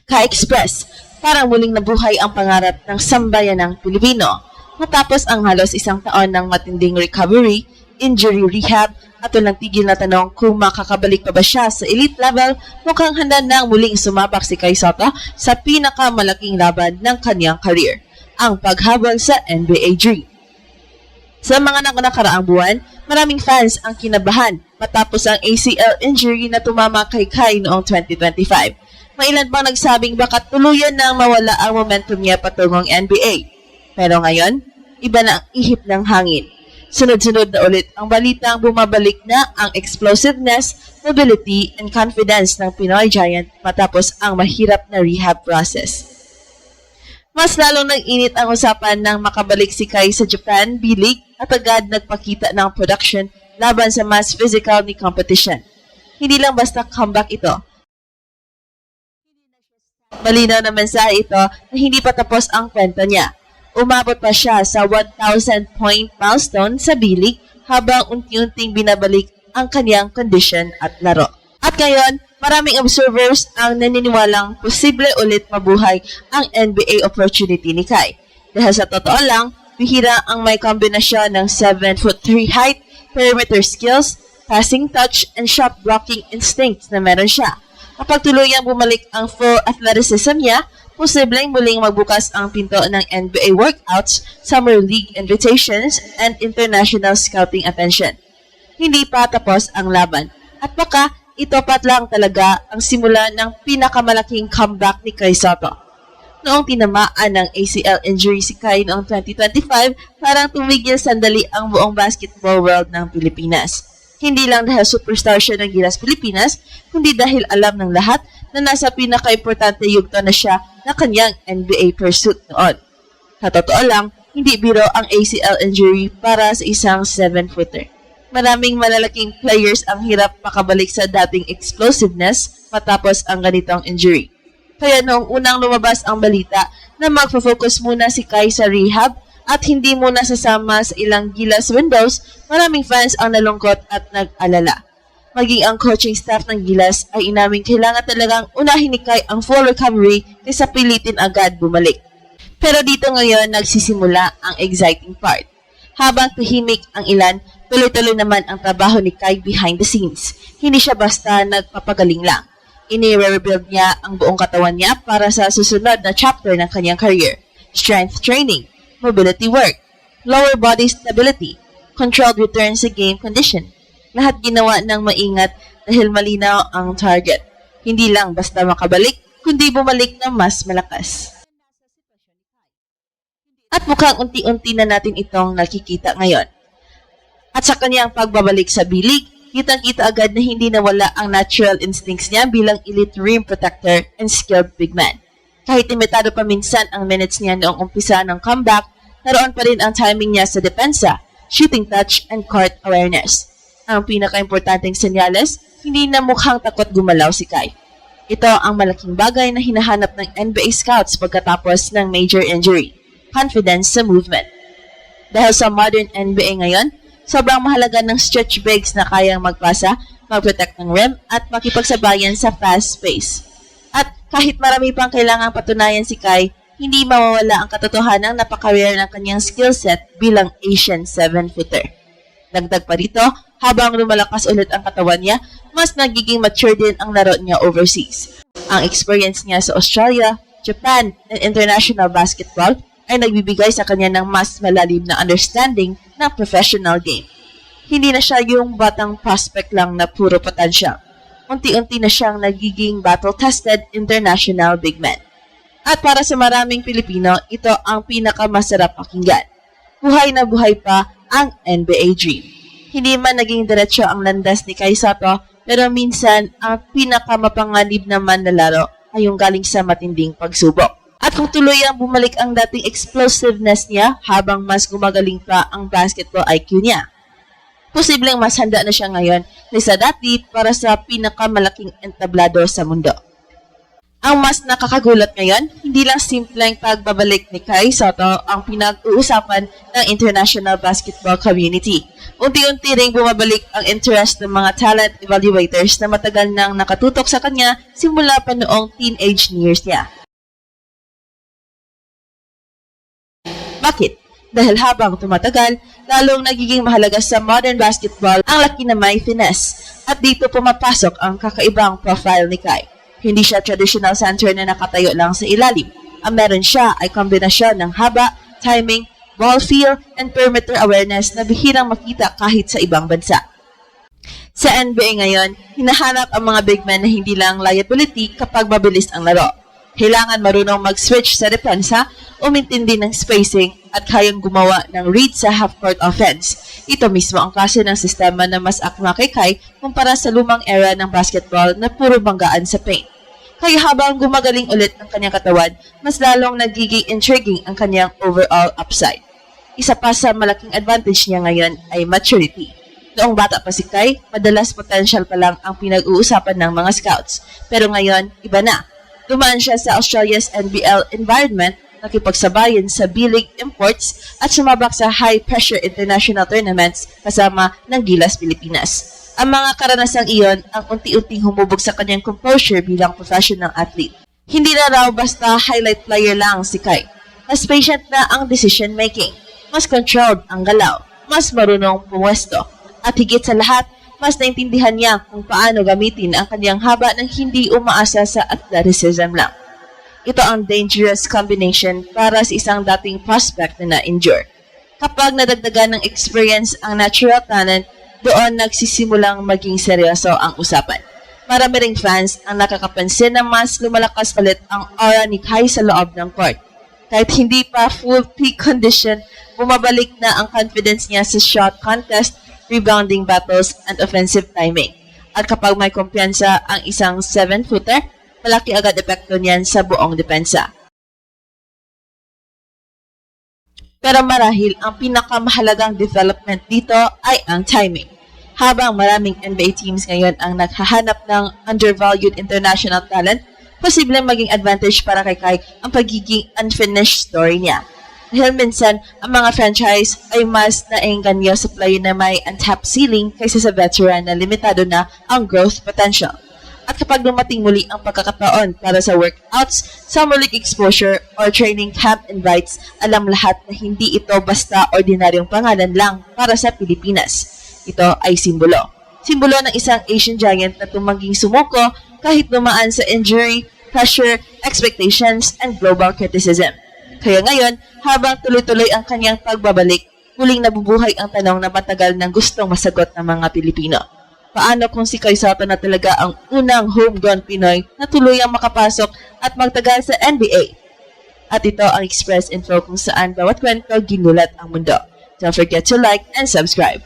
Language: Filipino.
Ka-Express, parang muling nabuhay ang pangarap ng sambayanang Pilipino. Matapos ang halos isang taon ng matinding recovery, injury rehab, at walang tigil na tanong kung makakabalik pa ba siya sa elite level, mukhang handa nang muling sumabak si Kai Sotto sa pinakamalaking laban ng kanyang career, ang paghabol sa NBA dream. Sa mga nakaraang buwan, maraming fans ang kinabahan matapos ang ACL injury na tumama kay Kai noong 2025. May ilan bang nagsabing baka tuluyan nang mawala ang momentum niya patungong NBA. Pero ngayon, iba na ang ihip ng hangin. Sunod-sunod na ulit ang balitang bumabalik na ang explosiveness, mobility, and confidence ng Pinoy Giant matapos ang mahirap na rehab process. Mas lalong nag-init ang usapan nang makabalik si Kai sa Japan B-League at agad nagpakita ng production laban sa mas physical ni competition. Hindi lang basta comeback ito. Malinaw na mensahe ito na hindi pa tapos ang kwento niya. Umabot pa siya sa 1,000 point milestone sa B-League habang unti-unting binabalik ang kanyang condition at laro. At ngayon, maraming observers ang naniniwalang posible ulit mabuhay ang NBA opportunity ni Kai. Dahil sa totoo lang, bihira ang may kombinasyon ng 7'3" height, perimeter skills, passing touch, and shot blocking instincts na meron siya. Kapag tuluyang bumalik ang full athleticism niya, posibleng muling magbukas ang pinto ng NBA workouts, summer league invitations, and international scouting attention. Hindi pa tapos ang laban. At baka ito pat lang talaga ang simula ng pinakamalaking comeback ni Kai Sotto. Noong tinamaan ng ACL injury si Kai noong 2025, parang tumigil sandali ang buong basketball world ng Pilipinas. Hindi lang dahil superstar siya ng Gilas Pilipinas, kundi dahil alam ng lahat na nasa pinaka-importante yugto na siya na kanyang NBA pursuit noon. Sa totoo lang, hindi biro ang ACL injury para sa isang 7-footer. Maraming malalaking players ang hirap makabalik sa dating explosiveness matapos ang ganitong injury. Kaya noong unang lumabas ang balita na magpo-focus muna si Kai sa rehab at hindi muna sasama sa ilang Gilas windows, maraming fans ang nalungkot at nag-alala. Maging ang coaching staff ng Gilas ay inaming kailangan talagang unahin ni Kai ang full recovery kaysa pilitin agad bumalik. Pero dito ngayon nagsisimula ang exciting part. Habang tahimik ang ilan, tuloy-tuloy naman ang trabaho ni Kai behind the scenes. Hindi siya basta nagpapagaling lang. Ini-rebuild niya ang buong katawan niya para sa susunod na chapter ng kanyang career. Strength training, mobility work, lower body stability, controlled return sa game condition. Lahat ginawa ng maingat dahil malinaw ang target. Hindi lang basta makabalik, kundi bumalik na mas malakas. At mukhang unti-unti na natin itong nakikita ngayon. At sa kanyang pagbabalik sa B-League, kitang-kita agad na hindi nawala ang natural instincts niya bilang elite rim protector and skilled big man. Kahit limitado pa minsan ang minutes niya noong umpisa ng comeback, naroon pa rin ang timing niya sa depensa, shooting touch, and court awareness. Ang pinaka-importanting senyales, hindi na mukhang takot gumalaw si Kai. Ito ang malaking bagay na hinahanap ng NBA scouts pagkatapos ng major injury, confidence sa movement. Dahil sa modern NBA ngayon, sobrang mahalaga ng stretch bigs na kayang magpasa, mag-protect ng rim, at makipagsabayan sa fast pace. At kahit marami pang kailangang patunayan si Kai, hindi mawawala ang katotohanang napaka-rare ng kanyang skill set bilang Asian 7-footer. Dagdag pa rito, habang lumalakas ulit ang katawan niya, mas nagiging mature din ang laro niya overseas. Ang experience niya sa Australia, Japan, and international basketball ay nagbibigay sa kanya ng mas malalim na understanding ng professional game. Hindi na siya yung batang prospect lang na puro potential. Unti-unti na siyang nagiging battle-tested international big man. At para sa maraming Pilipino, ito ang pinakamasarap pakinggan. Buhay na buhay pa ang NBA dream. Hindi man naging diretso ang landas ni Kai Sotto, pero minsan ang pinakamapanganib naman na laro ay yung galing sa matinding pagsubok. At kung tuluyang bumalik ang dating explosiveness niya habang mas gumagaling pa ang basketball IQ niya, posibleng mas handa na siya ngayon kaysa dati para sa pinakamalaking entablado sa mundo. Ang mas nakakagulat ngayon, hindi lang simpleng pagbabalik ni Kai Sotto ang pinag-uusapan ng international basketball community. Unti-unti ring bumabalik ang interest ng mga talent evaluators na matagal nang nakatutok sa kanya simula pa noong teenage years niya. Bakit? Dahil habang tumatagal, lalong nagiging mahalaga sa modern basketball ang laki na may finesse. At dito pumapasok ang kakaibang profile ni Kai. Hindi siya traditional center na nakatayo lang sa ilalim. Ang meron siya ay kombinasyon ng haba, timing, ball feel, and perimeter awareness na bihirang makita kahit sa ibang bansa. Sa NBA ngayon, hinahanap ang mga big men na hindi lang liability kapag mabilis ang laro. Kailangan marunong mag-switch sa depensa, umintindi ng spacing, at kayang gumawa ng read sa half-court offense. Ito mismo ang klase ng sistema na mas akma kay Kai kumpara sa lumang era ng basketball na puro banggaan sa paint. Kaya habang gumagaling ulit ang kanyang katawan, mas lalong nagiging intriguing ang kanyang overall upside. Isa pa sa malaking advantage niya ngayon ay maturity. Noong bata pa si Kai, madalas potential pa lang ang pinag-uusapan ng mga scouts. Pero ngayon, iba na. Dumaan siya sa Australia's NBL environment, nakipagsabayan sa B-League imports at sumabak sa high-pressure international tournaments kasama ng Gilas Pilipinas. Ang mga karanasang iyon ang unti-unting humubog sa kanyang composure bilang professional athlete. Hindi na raw basta highlight player lang si Kai. Mas patient na ang decision making, mas controlled ang galaw, mas marunong pumwesto, at higit sa lahat, mas naintindihan niya kung paano gamitin ang kanyang haba nang hindi umaasa sa athleticism lang. Ito ang dangerous combination para sa isang dating prospect na na-injure. Kapag nadagdagan ng experience ang natural talent, doon nagsisimulang maging seryoso ang usapan. Marami ring fans ang nakakapansin na mas lumalakas palit ang aura ni Kai sa loob ng court. Kahit hindi pa full peak condition, bumabalik na ang confidence niya sa shot contest, rebounding battles, and offensive timing. At kapag may kumpiyansa ang isang 7-footer, malaki agad epekto niyan sa buong depensa. Pero marahil ang pinakamahalagang development dito ay ang timing. Habang maraming NBA teams ngayon ang naghahanap ng undervalued international talent, posibleng maging advantage para kay Kai ang pagiging unfinished story niya. Dahil minsan, ang mga franchise ay mas naengganyo sa player na may untapped ceiling kaysa sa veteran na limitado na ang growth potential. At kapag dumating muli ang pagkakataon para sa workouts, summer league exposure, or training camp invites, alam lahat na hindi ito basta ordinaryong pangalan lang para sa Pilipinas. Ito ay simbolo. Simbolo ng isang Asian giant na tumangging sumuko kahit dumaan sa injury, pressure, expectations, and global criticism. Kaya ngayon, habang tuloy-tuloy ang kanyang pagbabalik, muling nabubuhay ang tanong na matagal nang gustong masagot ng mga Pilipino. Paano kung si Kai Sotto na talaga ang unang homegrown Pinoy na tuluyang makapasok at magtagal sa NBA? At ito ang Express Info kung saan bawat kwento ginulat ang mundo. Don't forget to like and subscribe.